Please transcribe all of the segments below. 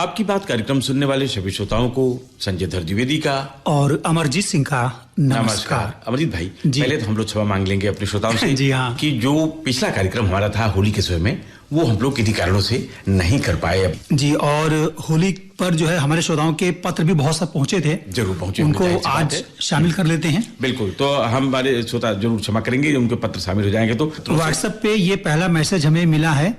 आपकी बात कार्यक्रम सुनने वाले सभी श्रोताओं को संजय धर द्विवेदी का और अमरजीत सिंह का नमस्कार। अमरजीत भाई, पहले तो हम लोग क्षमा मांग लेंगे अपने श्रोताओं से जी हाँ। कि जो पिछला कार्यक्रम हमारा था होली के समय में, वो हम लोग किन्हीं कारणों से नहीं कर पाए अब। जी, और होली पर जो है हमारे श्रोताओं के पत्र भी बहुत सब पहुंचे थे, जरूर पहुंचे, उनको आज शामिल कर लेते हैं। बिल्कुल, तो हम हमारे श्रोता जरूर क्षमा करेंगे, उनके पत्र शामिल हो जाएंगे। तो व्हाट्सएप पे ये पहला मैसेज हमें मिला है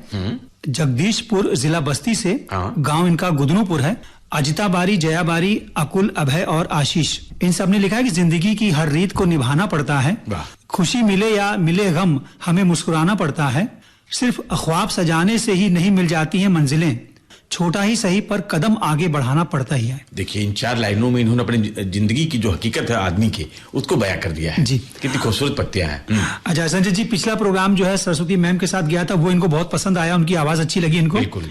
जगदीशपुर जिला बस्ती से, गांव इनका गुदनूपुर है। अजिता बारी, जया बारी, अकुल, अभय और आशीष, इन सब ने लिखा है कि जिंदगी की हर रीत को निभाना पड़ता है, खुशी मिले या मिले गम हमें मुस्कुराना पड़ता है, सिर्फ ख्वाब सजाने से ही नहीं मिल जाती हैं मंजिलें, छोटा ही सही पर कदम आगे बढ़ाना पड़ता ही है। देखिए, इन 4 लाइनों में इन्होंने अपनी जिंदगी की जो हकीकत है आदमी की, उसको बयां कर दिया है जी। कितनी खूबसूरत पत्तियां हैं। अच्छा संजय जी, पिछला प्रोग्राम जो है सरस्वती मैम के साथ गया था, वो इनको बहुत पसंद आया, उनकी आवाज अच्छी लगी इनको। बिल्कुल।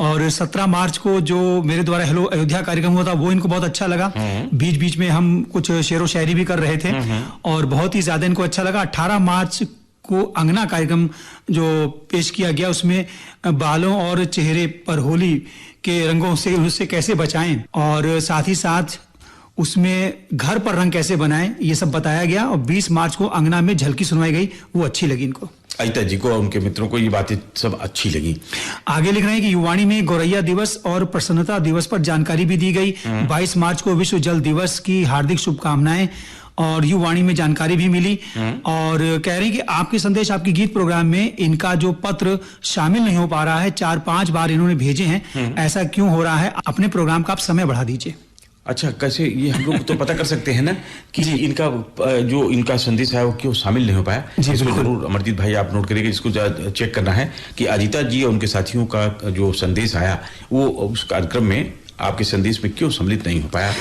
और 17 मार्च को जो मेरे द्वारा हेलो अयोध्या कार्यक्रम हुआ था, वो इनको बहुत अच्छा लगा। बीच बीच में हम कुछ शेरो शायरी भी कर रहे थे और बहुत ही ज्यादा इनको अच्छा लगा। 18 मार्च को अंगना कार्यक्रम जो पेश किया गया, उसमें बालों और चेहरे पर होली के रंगों से उससे कैसे बचाएं और साथ ही साथ उसमें घर पर रंग कैसे बनाएं, ये सब बताया गया। और 20 मार्च को अंगना में झलकी सुनवाई गई, वो अच्छी लगी इनको। अजिता जी को और उनके मित्रों को ये बातें सब अच्छी लगी। आगे लिख रहे हैं कि युवाणी में गौरैया दिवस और प्रसन्नता दिवस पर जानकारी भी दी गई। 22 मार्च को विश्व जल दिवस की हार्दिक शुभकामनाएं और युवाणी में जानकारी भी मिली। और कह रहे हैं कि आपके संदेश, आपकी गीत प्रोग्राम में इनका जो पत्र शामिल नहीं हो पा रहा है, 4-5 बार इन्होंने भेजे हैं, ऐसा क्यों हो रहा है? अपने प्रोग्राम का आप समय बढ़ा दीजिए। अच्छा, कैसे ये हम लोग तो पता कर सकते हैं ना कि इनका संदेश है वो क्यों शामिल नहीं हो पाया। इसको जरूर अमरजीत भाई आप नोट करिएगा, इसको चेक करना है कि अजिता जी और उनके साथियों का जो संदेश आया वो उस कार्यक्रम में आपके संदेश में क्यों सम्मिलित नहीं हो पाया।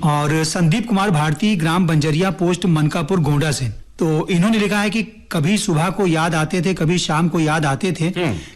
और संदीप कुमार भारती, ग्राम बंजरिया, पोस्ट मनकापुर, गोंडा से, तो इन्होंने लिखा है कि कभी सुबह को याद आते थे, कभी शाम को याद आते थे,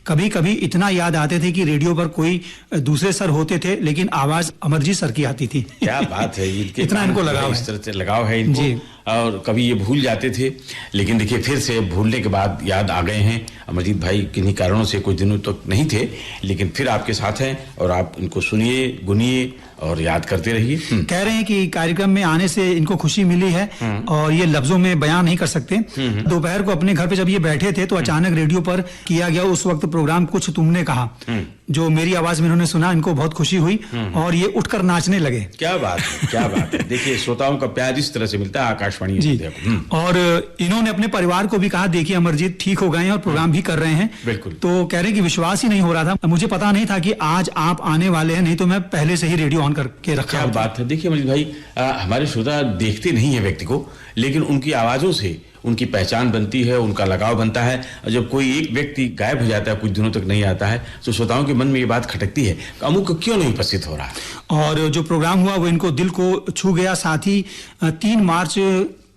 कभी कभी इतना याद आते थे कि रेडियो पर कोई दूसरे सर होते थे लेकिन आवाज अमरजीत सर की आती थी। क्या बात है, इतना इनको लगाव है, इस तरह से लगाव है इनको जी। और कभी ये भूल जाते थे, लेकिन देखिए फिर से भूलने के बाद याद आ गए हैं। अमरजीत भाई किन्हीं कारणों से कुछ दिनों तक नहीं थे, लेकिन फिर आपके साथ हैं और आप इनको सुनिए, गुनिए और याद करते रहिए। कह रहे हैं कि कार्यक्रम में आने से इनको खुशी मिली है और ये लफ्जों में बयान नहीं कर सकते। दोपहर को अपने घर पे जब ये बैठे थे तो अचानक रेडियो पर किया गया उस वक्त प्रोग्राम कुछ तुमने कहा, जो मेरी आवाज में इन्होंने सुना, इनको बहुत खुशी हुई और ये उठकर नाचने लगे। क्या बात है, क्या बात है। देखिए, श्रोताओं का प्यार इस तरह से मिलता है आकाशवाणी जी। और इन्होंने अपने परिवार को भी कहा, देखिए अमरजीत ठीक हो गए हैं और प्रोग्राम भी कर रहे हैं। बिल्कुल। तो कह रहे हैं कि विश्वास ही नहीं हो रहा था, मुझे पता नहीं था कि आज आप आने वाले हैं, नहीं तो मैं पहले से ही रेडियो ऑन करके रखा। क्या बात है। देखिए अमरजीत भाई, हमारे श्रोता देखते नहीं है व्यक्ति को, लेकिन उनकी आवाजों से उनकी पहचान बनती है, उनका लगाव बनता है। और जब कोई एक व्यक्ति गायब हो जाता है, कुछ दिनों तक नहीं आता है, तो श्रोताओं के मन में ये बात खटकती है, अमुक क्यों नहीं उपस्थित हो रहा है। और जो प्रोग्राम हुआ वो इनको दिल को छू गया। साथ ही 3 मार्च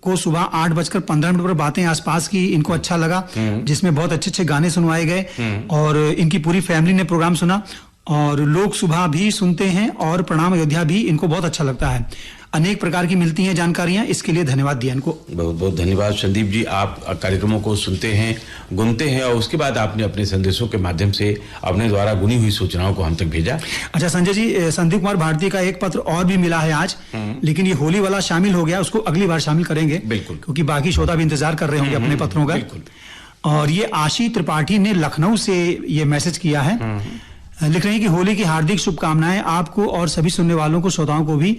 को सुबह 8:15 पर बातें आसपास की इनको अच्छा लगा, जिसमें बहुत अच्छे अच्छे गाने सुनवाए गए और इनकी पूरी फैमिली ने प्रोग्राम सुना और लोग सुबह भी सुनते हैं और प्रणाम अयोध्या भी इनको बहुत अच्छा लगता है। अनेक प्रकार की मिलती हैं जानकारियां, इसके लिए धन्यवाद दिया इनको। बहुत बहुत धन्यवाद संदीप जी। आप कार्यक्रमों को सुनते हैं, गुनते हैं और उसके बाद आपने अपने संदेशों के माध्यम से अपने द्वारा गुनी हुई सूचनाओं को हम तक भेजा। अच्छा संजय जी, संदीप कुमार भारती का एक पत्र और भी मिला है आज, लेकिन ये होली वाला शामिल हो गया, उसको अगली बार शामिल करेंगे। बिल्कुल, क्योंकि बाकी श्रोता भी इंतजार कर रहे होंगे अपने पत्रों का। बिल्कुल। और ये आशी त्रिपाठी ने लखनऊ से ये मैसेज किया है, लिख रहे हैं कि होली की हार्दिक शुभकामनाएं आपको और सभी सुनने वालों को, श्रोताओं को भी।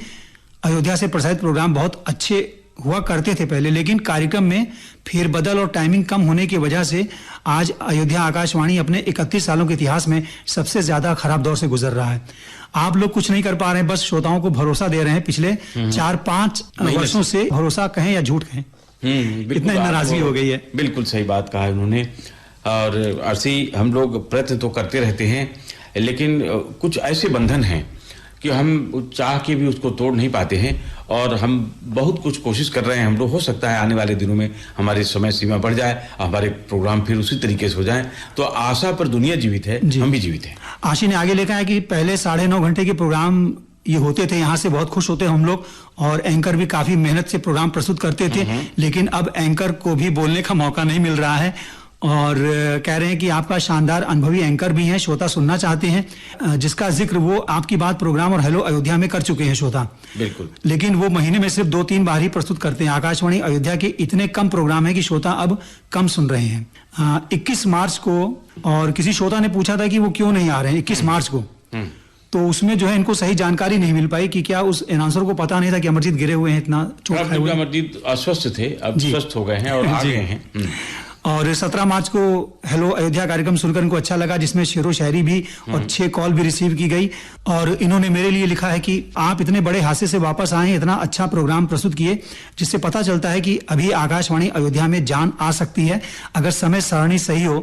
अयोध्या से प्रसारित प्रोग्राम बहुत अच्छे हुआ करते थे पहले, लेकिन कार्यक्रम में फेरबदल और टाइमिंग कम होने की वजह से आज अयोध्या आकाशवाणी अपने 31 सालों के इतिहास में सबसे ज्यादा खराब दौर से गुजर रहा है। आप लोग कुछ नहीं कर पा रहे हैं, बस श्रोताओं को भरोसा दे रहे हैं। पिछले 4-5 वर्षों से भरोसा कहें या झूठ कहें, इतना नाराजगी हो गई है। बिल्कुल सही बात कहा उन्होंने। और ऐसे ही हम लोग प्रयत्न तो करते रहते हैं, लेकिन कुछ ऐसे बंधन हैं कि हम चाह के भी उसको तोड़ नहीं पाते हैं और हम बहुत कुछ कोशिश कर रहे हैं। हम लोग, हो सकता है आने वाले दिनों में हमारी समय सीमा बढ़ जाए, हमारे प्रोग्राम फिर उसी तरीके से हो जाएं। तो आशा पर दुनिया जीवित है, हम भी जीवित हैं। आशी ने आगे लिखा है कि पहले 9.5 घंटे के प्रोग्राम ये होते थे, यहाँ से बहुत खुश होते हम लोग और एंकर भी काफी मेहनत से प्रोग्राम प्रस्तुत करते थे, लेकिन अब एंकर को भी बोलने का मौका नहीं मिल रहा है और कह रहे हैं कि आपका शानदार अनुभवी एंकर भी हैं, श्रोता सुनना चाहते हैं, जिसका जिक्र वो आपकी बात प्रोग्राम और हेलो अयोध्या में कर चुके हैं श्रोता। बिल्कुल। लेकिन वो महीने में सिर्फ 2-3 बार ही प्रस्तुत करते हैं। आकाशवाणी अयोध्या के इतने कम प्रोग्राम है कि श्रोता अब कम सुन रहे हैं। 21 मार्च को, और किसी श्रोता ने पूछा था कि वो क्यों नहीं आ रहे हैं 21 मार्च को, तो उसमें जो है इनको सही जानकारी नहीं मिल पाई कि क्या उस अनाउंसर को पता नहीं था कि अमरजीत गिरे हुए हैं, इतना चोट खाए हुए हैं। अमरजीत अस्वस्थ थे, अब स्वस्थ हो गए हैं और आ गए हैं। और 17 मार्च को हेलो अयोध्या कार्यक्रम सुनकर इनको अच्छा लगा, जिसमें शेरो शायरी भी और 6 कॉल भी रिसीव की गई। और इन्होंने मेरे लिए लिखा है कि आप इतने बड़े हादसे से वापस आए, इतना अच्छा प्रोग्राम प्रस्तुत किए, जिससे पता चलता है कि अभी आकाशवाणी अयोध्या में जान आ सकती है। अगर समय सारणी सही हो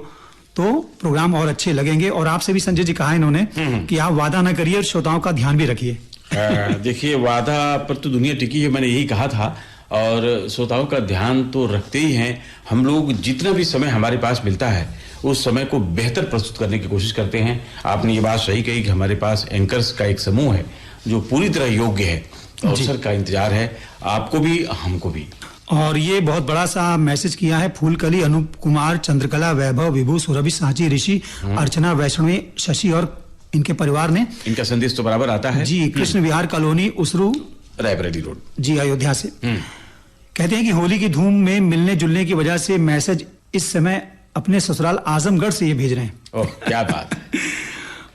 तो प्रोग्राम और अच्छे लगेंगे। और आपसे भी संजय जी कहा इन्होंने कि आप वादा न करिए और श्रोताओं का ध्यान भी रखिए। देखिए, वादा पर तो दुनिया टिकी है, मैंने यही कहा था, और श्रोताओं का ध्यान तो रखते ही हैं। हम लोग जितना भी समय हमारे पास मिलता है उस समय को बेहतर प्रस्तुत करने की कोशिश करते हैं। आपने ये बात सही कही कि हमारे पास एंकर्स का एक समूह है जो पूरी तरह योग्य है। अवसर का इंतजार है आपको भी, हमको भी। और ये बहुत बड़ा सा मैसेज किया है फूलकली, अनूप कुमार, चंद्रकला, वैभव, विभू, सुरभि, सांची, ऋषि, अर्चना, वैष्णवी, शशि और इनके परिवार ने। इनका संदेश तो बराबर आता है जी। कृष्ण विहार कॉलोनी, उसरू, रायबरेली रोड, जी, अयोध्या से। कहते हैं कि होली की धूम में मिलने जुलने की वजह से मैसेज इस समय अपने ससुराल आजमगढ़ से ये भेज रहे हैं। ओह, क्या बात है।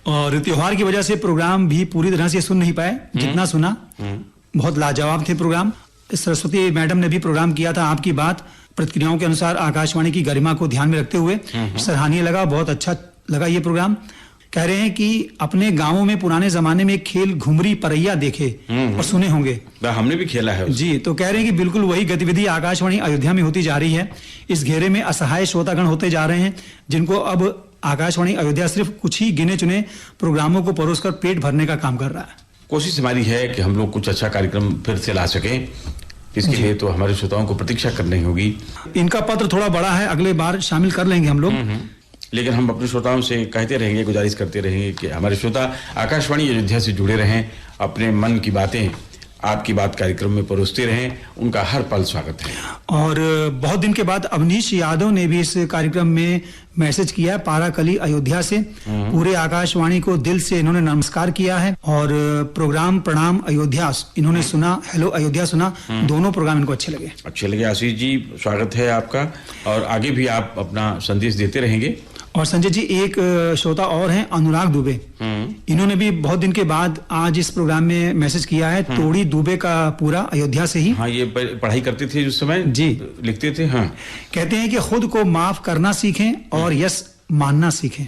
और त्योहार की वजह से प्रोग्राम भी पूरी तरह से सुन नहीं पाए, जितना सुना बहुत लाजवाब थे प्रोग्राम। सरस्वती मैडम ने भी प्रोग्राम किया था आपकी बात प्रतिक्रियाओं के अनुसार आकाशवाणी की गरिमा को ध्यान में रखते हुए, सराहनीय लगा, बहुत अच्छा लगा ये प्रोग्राम। कह रहे हैं कि अपने गांवों में पुराने जमाने में खेल घुमरी परैया देखे और सुने होंगे। हमने भी खेला है जी। तो कह रहे हैं कि बिल्कुल वही गतिविधि आकाशवाणी अयोध्या में होती जा रही है। इस घेरे में असहाय श्रोतागण होते जा रहे हैं, जिनको अब आकाशवाणी अयोध्या सिर्फ कुछ ही गिने चुने प्रोग्रामों को परोसकर पेट भरने का काम कर रहा है। कोशिश हमारी है कि हम लोग कुछ अच्छा कार्यक्रम फिर से ला सकें। इसके लिए तो हमारे श्रोताओं को प्रतीक्षा करनी होगी। इनका पत्र थोड़ा बड़ा है, अगले बार शामिल कर लेंगे हम लोग। लेकिन हम अपने श्रोताओं से कहते रहेंगे, गुजारिश करते रहेंगे कि हमारे श्रोता आकाशवाणी अयोध्या से जुड़े रहें, अपने मन की बातें आपकी बात कार्यक्रम में परोसते रहें। उनका हर पल स्वागत है। और बहुत दिन के बाद अवनीश यादव ने भी इस कार्यक्रम में मैसेज किया है, पाराकली अयोध्या से। पूरे आकाशवाणी को दिल से इन्होंने नमस्कार किया है और प्रोग्राम प्रणाम अयोध्या इन्होंने सुना, हेलो अयोध्या सुना, दोनों प्रोग्राम इनको अच्छे लगे। आशीष जी, स्वागत है आपका, और आगे भी आप अपना संदेश देते रहेंगे। और संजय जी, एक श्रोता और हैं, अनुराग दुबे। इन्होंने भी बहुत दिन के बाद आज इस प्रोग्राम में मैसेज किया है, तोड़ी दुबे का पूरा अयोध्या से ही। हाँ, ये पढ़ाई करते थे उस समय जी, लिखते थे। हाँ, कहते हैं कि खुद को माफ करना सीखें और यस मानना सीखें।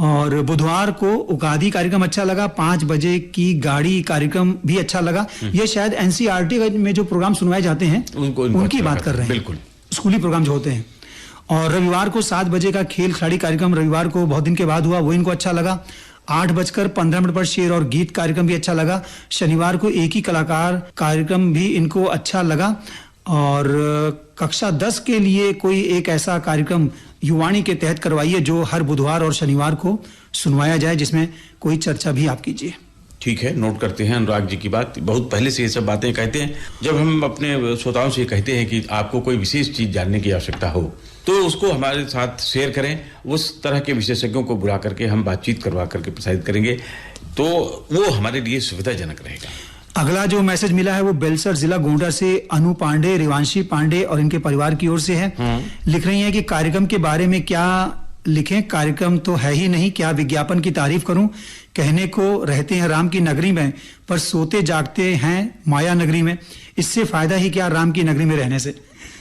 और बुधवार को उगादी कार्यक्रम अच्छा लगा, 5 बजे की गाड़ी कार्यक्रम भी अच्छा लगा। ये शायद एनसीईआरटी में जो प्रोग्राम सुनवाए जाते हैं उनकी बात कर रहे हैं, बिल्कुल स्कूली प्रोग्राम जो होते हैं। और रविवार को 7 बजे का खेल खिलाड़ी कार्यक्रम रविवार को बहुत दिन के बाद हुआ, वो इनको अच्छा लगा। 8:15 पर शेर और गीत कार्यक्रम भी अच्छा लगा। शनिवार को एक ही कलाकार कार्यक्रम भी इनको अच्छा लगा। और कक्षा 10 के लिए कोई एक ऐसा कार्यक्रम युवाणी के तहत करवाइए जो हर बुधवार और शनिवार को सुनवाया जाए, जिसमें कोई चर्चा भी आप कीजिए। ठीक है, नोट करते हैं अनुराग जी की बात। बहुत पहले से ये सब बातें कहते हैं। जब हम अपने श्रोताओं से कहते हैं कि आपको कोई विशेष चीज जानने की आवश्यकता हो तो उसको हमारे साथ शेयर करें। उस तरह के विशेषज्ञों को बुला करके हम बातचीत करवा करके प्रसारित करेंगे, तो वो हमारे लिए सुविधाजनक रहेगा। अगला जो मैसेज मिला है वो बेलसर जिला गोंडा से अनु पांडे, रिवांशी पांडे और इनके परिवार की ओर से है। लिख रही हैं कि कार्यक्रम के बारे में क्या लिखें, कार्यक्रम तो है ही नहीं, क्या विज्ञापन की तारीफ करूं। कहने को रहते हैं राम की नगरी में, पर सोते जागते हैं माया नगरी में। इससे फायदा ही क्या राम की नगरी में रहने से।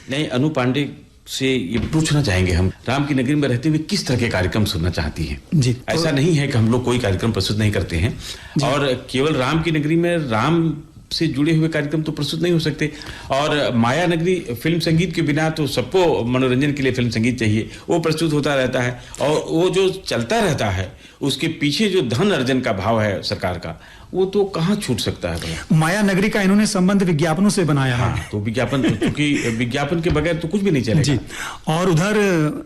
नहीं, अनु पांडे से ये पूछना चाहेंगे हम, राम की नगरी में रहते हुए किस तरह के कार्यक्रम सुनना चाहती हैं जी। ऐसा नहीं है कि हम लोग कोई कार्यक्रम प्रस्तुत नहीं करते हैं, और केवल राम की नगरी में राम से जुड़े हुए कार्यक्रम तो प्रस्तुत नहीं हो सकते। और माया नगरी फिल्म संगीत के बिना तो सबको मनोरंजन के लिए फिल्म संगीत चाहिए, वो प्रस्तुत होता रहता है और वो जो चलता रहता है उसके पीछे जो धन अर्जन का भाव है सरकार का, वो तो कहाँ छूट सकता है भैया। माया नगरी का इन्होंने संबंध विज्ञापनों से बनाया है। हाँ, तो विज्ञापन तो, क्योंकि विज्ञापन के बगैर तो कुछ भी नहीं चलेगा जी। और उधर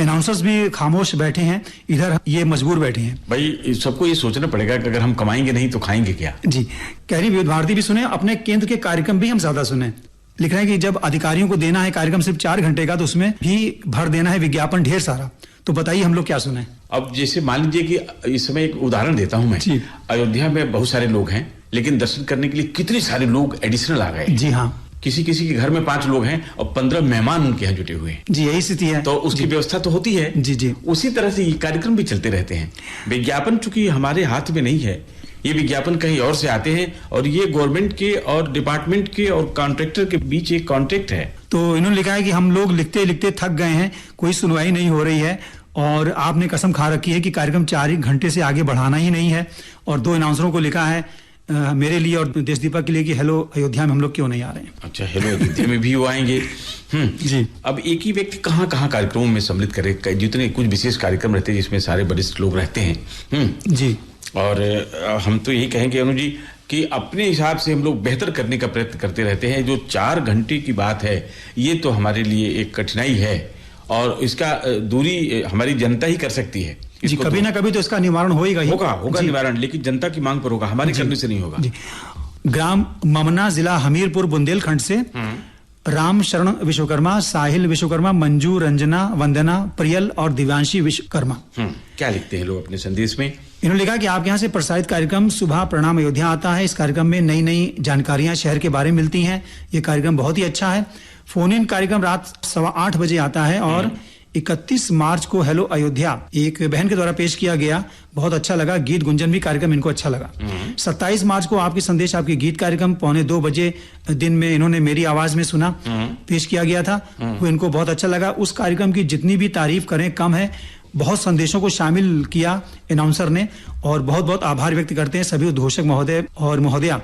अनाउंसर्स भी खामोश बैठे हैं, इधर ये मजबूर बैठे हैं। भाई, सबको ये सोचना पड़ेगा कि अगर हम कमाएंगे नहीं तो खाएंगे क्या। जी। कह रही विविध भारती भी सुने, अपने केंद्र के कार्यक्रम भी हम ज्यादा सुने। लिख रहे हैं कि जब अधिकारियों को देना है कार्यक्रम सिर्फ 4 घंटे का, तो उसमें भी भर देना है विज्ञापन ढेर सारा। तो बताइए हम लोग क्या सुने। अब जैसे मान लीजिए कि इस समय एक उदाहरण देता हूं मैं। अयोध्या में बहुत सारे लोग हैं, लेकिन दर्शन करने के लिए कितने सारे लोग एडिशनल आ गए। जी हाँ, किसी किसी के घर में 5 लोग हैं और 15 मेहमान उनके यहाँ जुटे हुए हैं। जी यही स्थिति है। तो उसकी व्यवस्था तो होती है। जी जी। उसी तरह से ये कार्यक्रम भी चलते रहते हैं। विज्ञापन चूंकि हमारे हाथ में नहीं है, ये विज्ञापन कहीं और से आते हैं, और ये गवर्नमेंट के और डिपार्टमेंट के और कॉन्ट्रैक्टर के बीच एक कॉन्ट्रैक्ट है। तो इन्होंने लिखा है कि हम लोग लिखते लिखते थक गए हैं, कोई सुनवाई नहीं हो रही है, और आपने कसम खा रखी है कि कार्यक्रम 4 घंटे से आगे बढ़ाना ही नहीं है। और 2 अनाउंसरों को लिखा है मेरे लिए और देश दीपक के लिए कि हेलो अयोध्या में हम लोग क्यों नहीं आ रहे हैं। अच्छा, हेलो अयोध्या में भी वो आएंगे। जी। अब एक ही व्यक्ति कहाँ कहाँ कार्यक्रमों में सम्मिलित करे, जितने कुछ विशेष कार्यक्रम रहते हैं जिसमें सारे वरिष्ठ लोग रहते हैं। जी। और हम तो यही कहेंगे अनु जी कि अपने हिसाब से हम लोग बेहतर करने का प्रयत्न करते रहते हैं। जो 4 घंटे की बात है, ये तो हमारे लिए एक कठिनाई है, और इसका दूरी हमारी जनता ही कर सकती है। जी, कभी ना कभी तो इसका निवारण होगा निवारण, लेकिन जनता की मांग पर होगा, हमारे करने से नहीं होगा। ग्राम ममना, जिला हमीरपुर, बुंदेलखंड से राम शरण विश्वकर्मा, साहिल विश्वकर्मा, मंजू, रंजना, वंदना, प्रियल और दिव्यांशी विश्वकर्मा। क्या लिखते हैं लोग अपने संदेश में? इन्होंने लिखा कि आपके यहाँ से प्रसारित कार्यक्रम सुबह प्रणाम अयोध्या आता है। इस कार्यक्रम में नई नई जानकारियां शहर के बारे में मिलती हैं। ये कार्यक्रम बहुत ही अच्छा है। फोन इन कार्यक्रम रात 8:15 बजे आता है, और 31 मार्च को हेलो अयोध्या एक बहन के द्वारा पेश किया गया, बहुत अच्छा लगा। गीत गुंजन भी कार्यक्रम इनको अच्छा लगा। 27 मार्च को आपके संदेश आपके गीत कार्यक्रम 1:45 बजे दिन में इन्होंने मेरी आवाज में सुना पेश किया गया था, वो इनको बहुत अच्छा लगा। उस कार्यक्रम की जितनी भी तारीफ करें कम है। बहुत संदेशों को शामिल किया अनाउंसर ने, और बहुत बहुत आभार व्यक्त करते हैं सभी उद्घोषक महोदय और महोदया।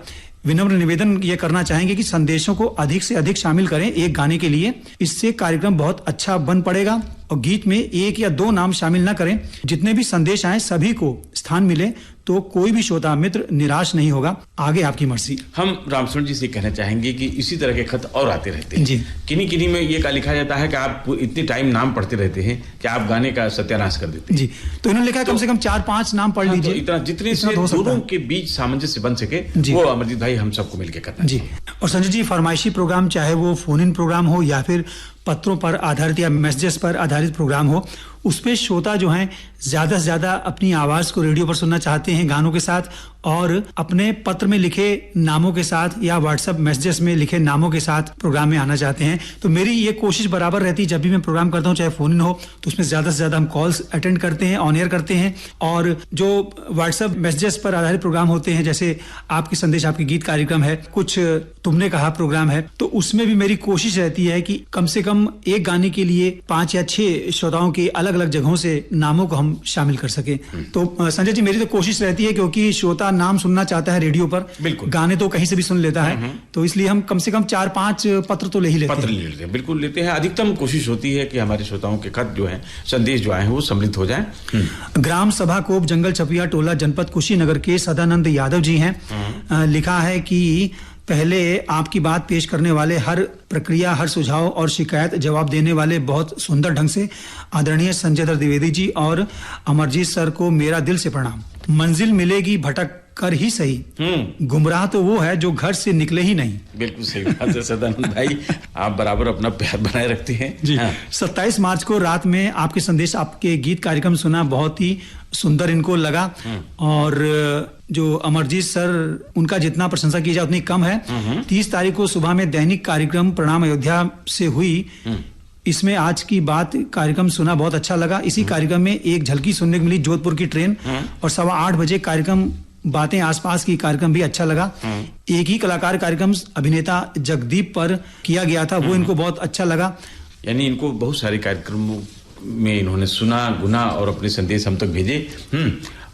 विनम्र निवेदन ये करना चाहेंगे कि संदेशों को अधिक से अधिक शामिल करें एक गाने के लिए, इससे कार्यक्रम बहुत अच्छा बन पड़ेगा। और गीत में 1 या 2 नाम शामिल ना करें। जितने भी संदेश आए सभी को स्थान मिले तो कोई भी श्रोता मित्र निराश नहीं होगा। आगे आपकी मर्जी। हम रामचंद्र जी से कहना चाहेंगे कि इसी तरह के खत और आते रहते हैं। जी। किन्हीं में ये लिखा जाता है कि आप इतने टाइम नाम पढ़ते रहते हैं कि आप गाने का सत्यानाश कर देते हैं। जी, तो इन्होंने लिखा कम से कम 4-5 नाम पढ़ लीजिए। इतना जितने से दोनों के बीच सामंजस्य बन सके, वो अमरजीत भाई हम सबको मिलकर करना जी। और संजय जी, फरमाइशी प्रोग्राम चाहे वो फोन इन प्रोग्राम हो या फिर पत्रों पर आधारित या मैसेजेस पर आधारित प्रोग्राम हो, उसपे श्रोता जो हैं ज्यादा से ज्यादा अपनी आवाज को रेडियो पर सुनना चाहते हैं गानों के साथ, और अपने पत्र में लिखे नामों के साथ या व्हाट्सएप मैसेजेस में लिखे नामों के साथ प्रोग्राम में आना चाहते हैं। तो मेरी ये कोशिश बराबर रहती है, जब भी मैं प्रोग्राम करता हूँ चाहे फोन इन हो, तो उसमें ज्यादा से ज्यादा हम कॉल्स अटेंड करते हैं, ऑन एयर करते हैं। और जो व्हाट्सएप मैसेजेस पर आधारित प्रोग्राम होते हैं, जैसे आपके संदेश आपके गीत कार्यक्रम है, कुछ तुमने कहा प्रोग्राम है, तो उसमें भी मेरी कोशिश रहती है कि कम से कम एक गाने के लिए 5 या 6 श्रोताओं के अलग अलग जगहों से नामों को हम शामिल कर सके। तो संजय जी, मेरी तो कोशिश रहती है, क्योंकि श्रोता नाम सुनना चाहता है रेडियो पर, गाने तो कहीं से भी सुन लेता है, तो इसलिए हम कम से कम 4-5 पत्र तो ले ही लेते हैं। बिल्कुल लेते हैं। अधिकतम कोशिश होती है कि हमारे श्रोताओं के खत जो है, संदेश जो आए हैं, वो सम्मिलित हो जाए। ग्राम सभा कोप, जंगल चपिया टोला, जनपद कुशीनगर के सदानंद यादव जी हैं। लिखा है कि पहले आपकी बात पेश करने वाले हर प्रक्रिया, हर सुझाव और शिकायत जवाब देने वाले बहुत सुंदर ढंग से आदरणीय संजय दत्त द्विवेदी जी और अमरजीत सर को मेरा दिल से प्रणाम। मंजिल मिलेगी भटक कर ही सही, गुमराह तो वो है जो घर से निकले ही नहीं। बिल्कुल सही बात है सदानंद भाई, आप बराबर अपना प्यार बनाए रखते हैं जी। 27 मार्च को रात में आपके संदेश आपके गीत कार्यक्रम सुना, बहुत ही सुंदर इनको लगा। और जो अमरजीत सर, उनका जितना प्रशंसा की जाए उतनी कम है। 30 तारीख को सुबह में दैनिक कार्यक्रम प्रणाम अयोध्या से हुई, इसमें आज की बात कार्यक्रम सुना, बहुत अच्छा लगा। इसी कार्यक्रम में एक झलकी सुनने को मिली जोधपुर की ट्रेन, और 8:15 बजे कार्यक्रम बातें आसपास की कार्यक्रम भी अच्छा लगा। एक ही कलाकार कार्यक्रम अभिनेता जगदीप पर किया गया था, वो इनको बहुत अच्छा लगा। यानी इनको बहुत सारे कार्यक्रमों में इन्होंने सुना, गुना और अपने संदेश हम तक भेजे।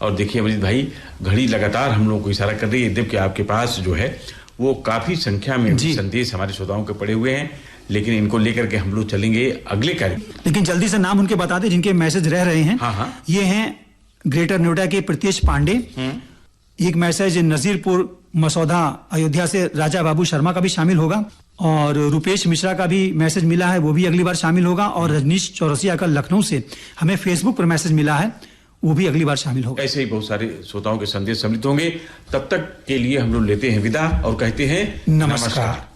और देखिए अमरजीत भाई, घड़ी लगातार हम लोगों को इशारा कर रही है, जबकि आपके पास जो है वो काफी संख्या में संदेश हमारे श्रोताओं के पड़े हुए हैं, लेकिन इनको लेकर के हम लोग चलेंगे अगले कार्यक्रम। लेकिन जल्दी से नाम उनके बता दें जिनके मैसेज रह रहे हैं। ये हैं ग्रेटर नोएडा के प्रीतेश पांडे, एक मैसेज नजीरपुर मसौदा अयोध्या से राजा बाबू शर्मा का भी शामिल होगा, और रुपेश मिश्रा का भी मैसेज मिला है, वो भी अगली बार शामिल होगा। और रजनीश चौरसिया का लखनऊ से हमें फेसबुक पर मैसेज मिला है, वो भी अगली बार शामिल होगा। ऐसे ही बहुत सारे श्रोताओं के संदेश सम्मिलित होंगे। तब तक के लिए हम लोग लेते हैं विदा और कहते हैं नमस्कार।